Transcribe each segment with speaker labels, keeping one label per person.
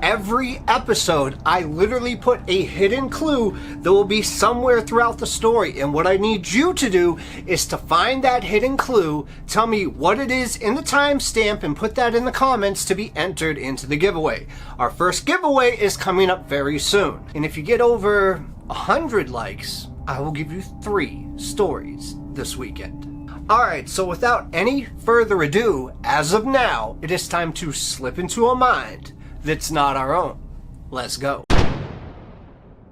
Speaker 1: every episode, I literally put a hidden clue that will be somewhere throughout the story. And what I need you to do is to find that hidden clue, tell me what it is in the timestamp, and put that in the comments to be entered into the giveaway. Our first giveaway is coming up very soon. And if you get over 100 likes, I will give you 3 stories this weekend. Alright, so without any further ado, as of now, it is time to slip into a mind that's not our own. Let's go.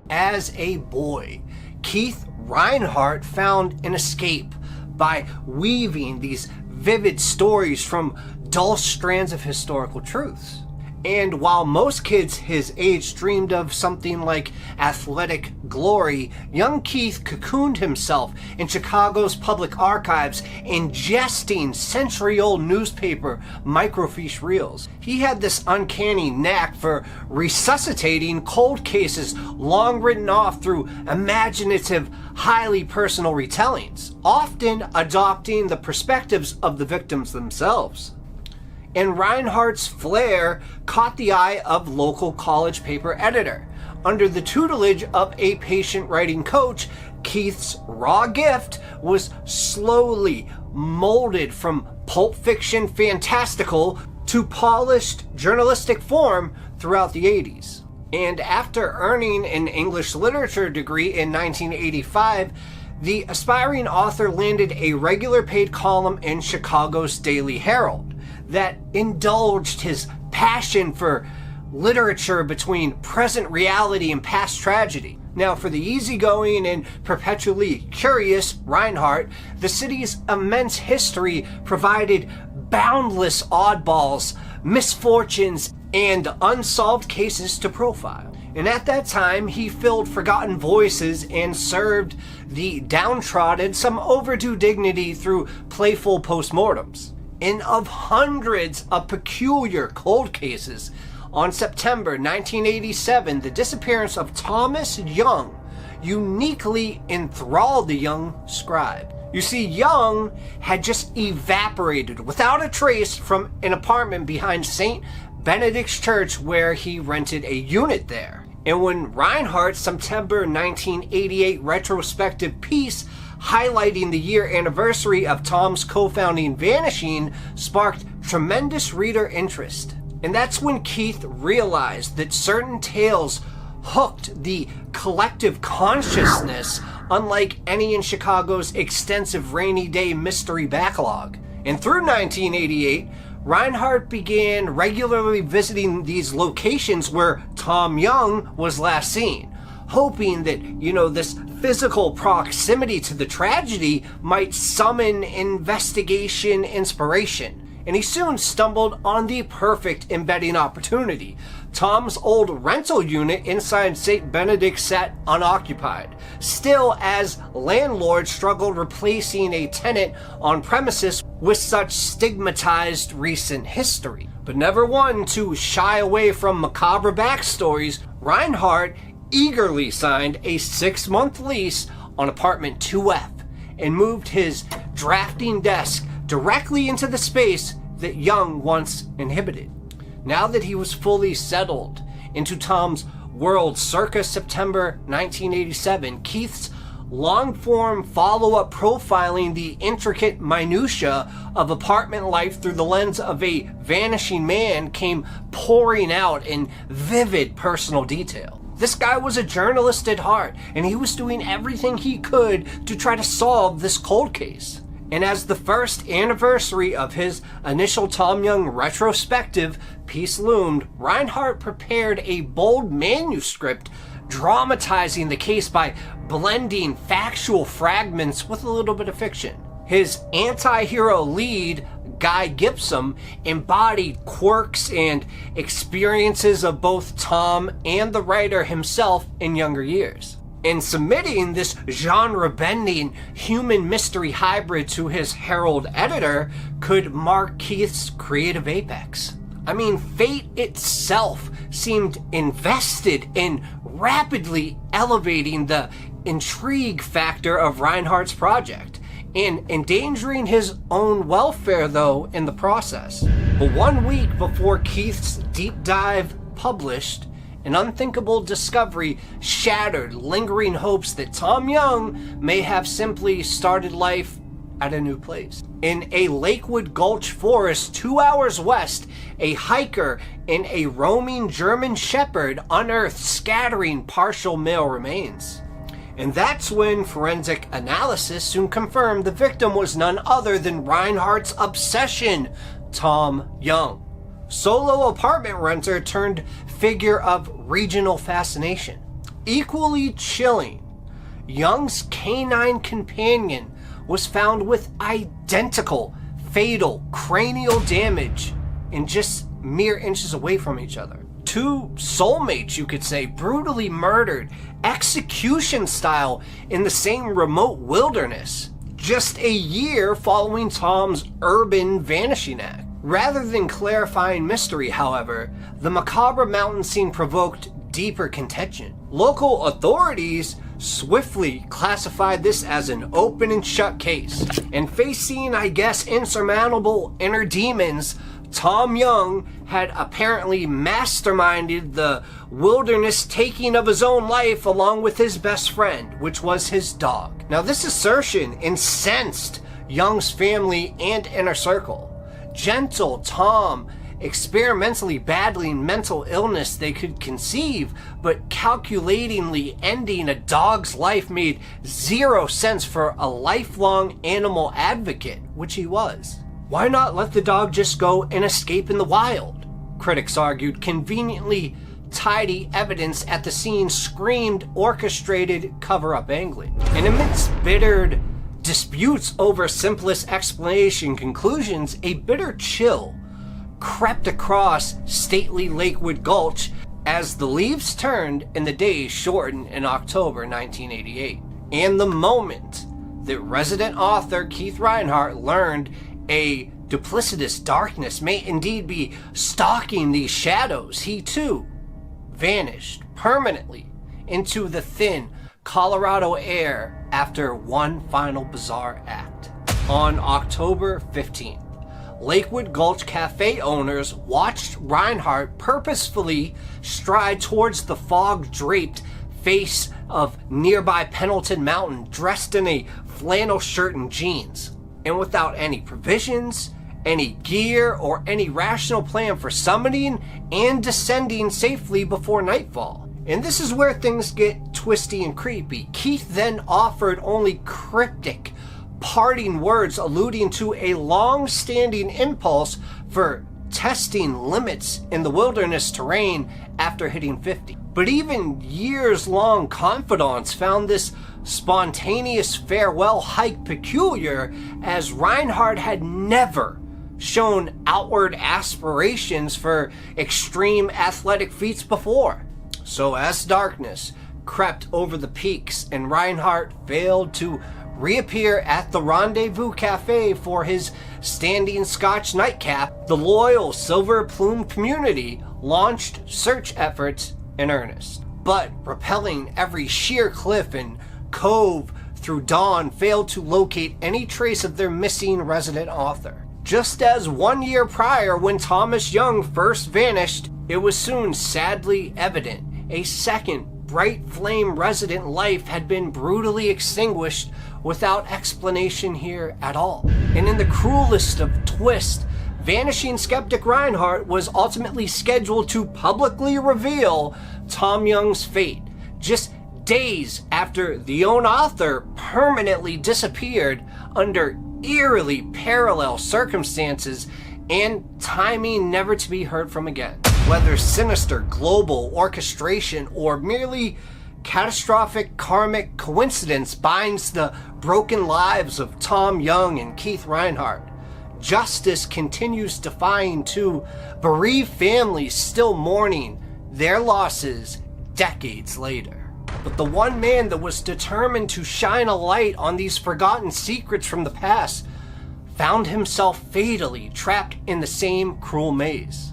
Speaker 1: As a boy, Keith Reinhardt found an escape by weaving these vivid stories from dull strands of historical truths. And while most kids his age dreamed of something like athletic glory, young Keith cocooned himself in Chicago's public archives, ingesting century-old newspaper microfiche reels. He had this uncanny knack for resuscitating cold cases long written off through imaginative, highly personal retellings, often adopting the perspectives of the victims themselves. And Reinhardt's flair caught the eye of local college paper editor. Under the tutelage of a patient writing coach, Keith's raw gift was slowly molded from pulp fiction fantastical to polished journalistic form throughout the 80s. And after earning an English literature degree in 1985, the aspiring author landed a regular paid column in Chicago's Daily Herald that indulged his passion for literature between present reality and past tragedy. Now, for the easygoing and perpetually curious Reinhardt, the city's immense history provided boundless oddballs, misfortunes, and unsolved cases to profile. And at that time, he filled forgotten voices and served the downtrodden some overdue dignity through playful postmortems. And of hundreds of peculiar cold cases, on September 1987, the disappearance of Thomas Young uniquely enthralled the young scribe. You see, Young had just evaporated without a trace from an apartment behind St. Benedict's Church where he rented a unit there. And when Reinhardt's September 1988 retrospective piece highlighting the year anniversary of Tom's co-founding vanishing sparked tremendous reader interest. And that's when Keith realized that certain tales hooked the collective consciousness unlike any in Chicago's extensive rainy day mystery backlog. And through 1988, Reinhardt began regularly visiting these locations where Tom Young was last seen, hoping that, this physical proximity to the tragedy might summon investigation inspiration. And he soon stumbled on the perfect embedding opportunity. Tom's old rental unit inside St. Benedict sat unoccupied, still as landlords struggled replacing a tenant on premises with such stigmatized recent history. But never one to shy away from macabre backstories, Reinhardt eagerly signed a 6-month lease on apartment 2F and moved his drafting desk directly into the space that Young once inhabited. Now that he was fully settled into Tom's world circa September 1987, Keith's long-form follow-up profiling the intricate minutiae of apartment life through the lens of a vanishing man came pouring out in vivid personal detail. This guy was a journalist at heart, and he was doing everything he could to try to solve this cold case. And as the first anniversary of his initial Tom Young retrospective piece loomed, Reinhardt prepared a bold manuscript dramatizing the case by blending factual fragments with a little bit of fiction. His anti-hero lead, Guy Gibson, embodied quirks and experiences of both Tom and the writer himself in younger years. In submitting this genre-bending human mystery hybrid to his Herald editor could mark Keith's creative apex. I mean, fate itself seemed invested in rapidly elevating the intrigue factor of Reinhardt's project, and endangering his own welfare, though, in the process. But 1 week before Keith's deep dive published, an unthinkable discovery shattered lingering hopes that Tom Young may have simply started life at a new place. In a Lakewood Gulch forest 2 hours west, a hiker and a roaming German shepherd unearthed scattering partial male remains. And that's when forensic analysis soon confirmed the victim was none other than Reinhardt's obsession, Tom Young. Solo apartment renter turned figure of regional fascination. Equally chilling, Young's canine companion was found with identical fatal cranial damage and just mere inches away from each other. Two soulmates, you could say, brutally murdered, execution style, in the same remote wilderness, just a year following Tom's urban vanishing act. Rather than clarifying mystery, however, the macabre mountain scene provoked deeper contention. Local authorities swiftly classified this as an open and shut case, and facing, I guess, insurmountable inner demons, Tom Young had apparently masterminded the wilderness taking of his own life along with his best friend, which was his dog. Now, this assertion incensed Young's family and inner circle. Gentle Tom, experimentally battling mental illness they could conceive, but calculatingly ending a dog's life made zero sense for a lifelong animal advocate, which he was. Why not let the dog just go and escape in the wild? Critics argued conveniently tidy evidence at the scene screamed orchestrated cover-up angling. And amidst bitter disputes over simplest explanation conclusions, a bitter chill crept across stately Lakewood Gulch as the leaves turned and the days shortened in October 1988. And the moment that resident author Keith Reinhardt learned a duplicitous darkness may indeed be stalking these shadows, he too vanished permanently into the thin Colorado air after one final bizarre act. On October 15th, Lakewood Gulch Cafe owners watched Reinhardt purposefully stride towards the fog-draped face of nearby Pendleton Mountain dressed in a flannel shirt and jeans, and without any provisions, any gear, or any rational plan for summiting and descending safely before nightfall. And this is where things get twisty and creepy. Keith then offered only cryptic parting words alluding to a long-standing impulse for testing limits in the wilderness terrain after hitting 50. But even years-long confidants found this spontaneous farewell hike peculiar, as Reinhardt had never shown outward aspirations for extreme athletic feats before. So as darkness crept over the peaks and Reinhardt failed to reappear at the Rendezvous Cafe for his standing Scotch nightcap, the loyal Silver Plume community launched search efforts in earnest. But rappelling every sheer cliff and cove through dawn failed to locate any trace of their missing resident author. Just as 1 year prior when Thomas Young first vanished, it was soon sadly evident a second bright flame resident life had been brutally extinguished without explanation here at all. And in the cruelest of twists, vanishing skeptic Reinhardt was ultimately scheduled to publicly reveal Tom Young's fate, just days after the own author permanently disappeared under eerily parallel circumstances and timing never to be heard from again. Whether sinister global orchestration or merely catastrophic karmic coincidence binds the broken lives of Tom Young and Keith Reinhardt, justice continues to find two bereaved families still mourning their losses decades later. But the one man that was determined to shine a light on these forgotten secrets from the past found himself fatally trapped in the same cruel maze,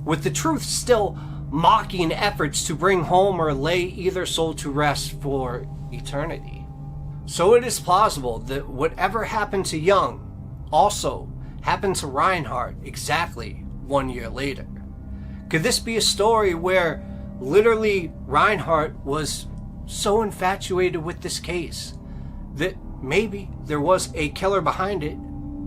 Speaker 1: with the truth still mocking efforts to bring home or lay either soul to rest for eternity. So it is plausible that whatever happened to Young also happened to Reinhardt exactly 1 year later. Could this be a story where literally Reinhardt was so infatuated with this case that maybe there was a killer behind it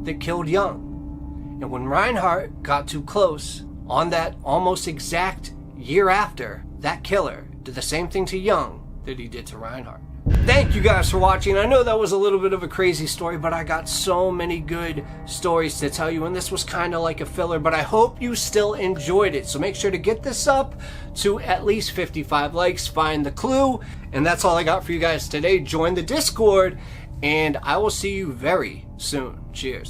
Speaker 1: that killed Young? And when Reinhardt got too close, on that almost exact year after, that killer did the same thing to Young that he did to Reinhardt. Thank you guys for watching. I know that was a little bit of a crazy story, but I got so many good stories to tell you, and this was kind of like a filler, but I hope you still enjoyed it. So make sure to get this up to at least 55 likes, find the clue, and that's all I got for you guys today. Join the Discord, and I will see you very soon. Cheers.